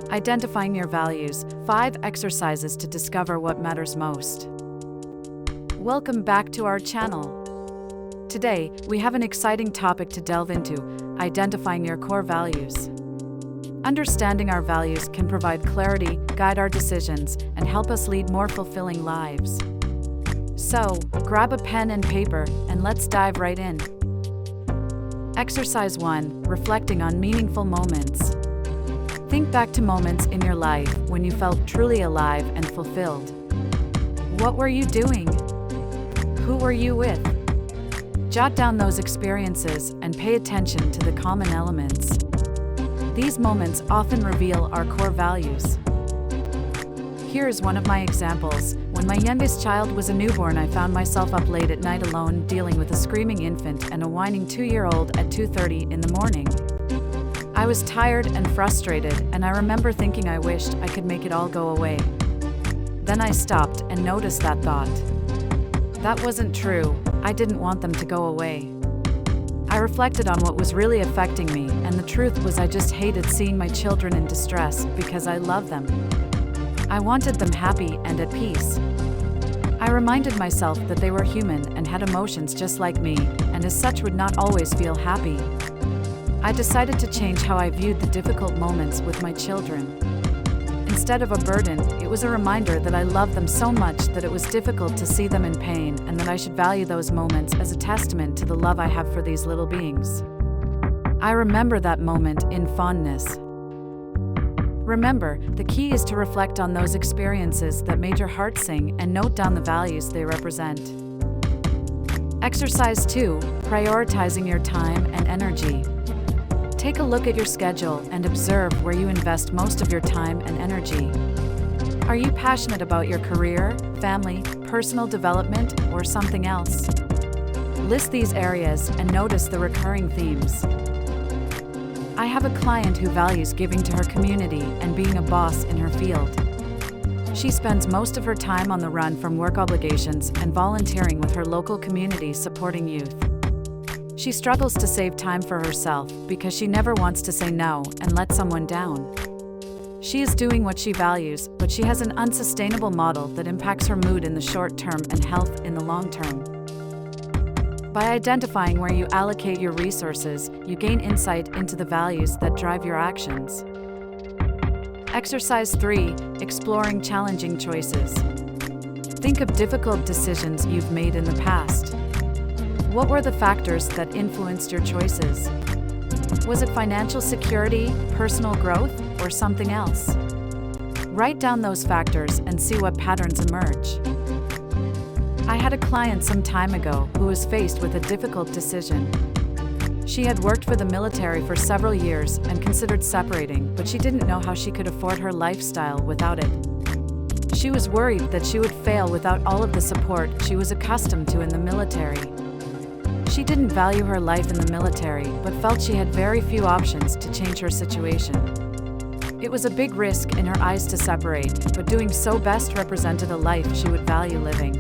Identifying your values, 5 exercises to discover what matters most. Welcome back to our channel. Today, we have an exciting topic to delve into: identifying your core values. Understanding our values can provide clarity, guide our decisions, and help us lead more fulfilling lives. So, grab a pen and paper, and let's dive right in. Exercise 1. Reflecting on meaningful moments. Think back to moments in your life when you felt truly alive and fulfilled. What were you doing? Who were you with? Jot down those experiences and pay attention to the common elements. These moments often reveal our core values. Here's one of my examples. When my youngest child was a newborn, I found myself up late at night alone, dealing with a screaming infant and a whining 2-year-old at 2:30 in the morning. I was tired and frustrated, and I remember thinking I wished I could make it all go away. Then I stopped and noticed that thought. That wasn't true. I didn't want them to go away. I reflected on what was really affecting me, and the truth was I just hated seeing my children in distress because I love them. I wanted them happy and at peace. I reminded myself that they were human and had emotions just like me, and as such would not always feel happy. I decided to change how I viewed the difficult moments with my children. Instead of a burden, it was a reminder that I loved them so much that it was difficult to see them in pain, and that I should value those moments as a testament to the love I have for these little beings. I remember that moment in fondness. Remember, the key is to reflect on those experiences that made your heart sing and note down the values they represent. Exercise 2. Prioritizing your time and energy. Take a look at your schedule and observe where you invest most of your time and energy. Are you passionate about your career, family, personal development, or something else? List these areas and notice the recurring themes. I have a client who values giving to her community and being a boss in her field. She spends most of her time on the run from work obligations and volunteering with her local community supporting youth. She struggles to save time for herself because she never wants to say no and let someone down. She is doing what she values, but she has an unsustainable model that impacts her mood in the short term and health in the long term. By identifying where you allocate your resources, you gain insight into the values that drive your actions. Exercise 3. Exploring challenging choices. Think of difficult decisions you've made in the past. What were the factors that influenced your choices? Was it financial security, personal growth, or something else? Write down those factors and see what patterns emerge. I had a client some time ago who was faced with a difficult decision. She had worked for the military for several years and considered separating, but she didn't know how she could afford her lifestyle without it. She was worried that she would fail without all of the support she was accustomed to in the military. She didn't value her life in the military, but felt she had very few options to change her situation. It was a big risk in her eyes to separate, but doing so best represented a life she would value living.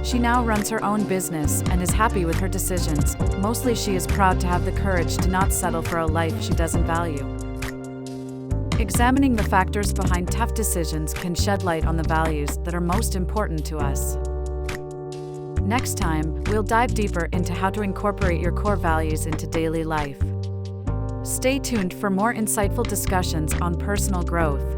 She now runs her own business and is happy with her decisions. Mostly she is proud to have the courage to not settle for a life she doesn't value. Examining the factors behind tough decisions can shed light on the values that are most important to us. Next time, we'll dive deeper into how to incorporate your core values into daily life. Stay tuned for more insightful discussions on personal growth.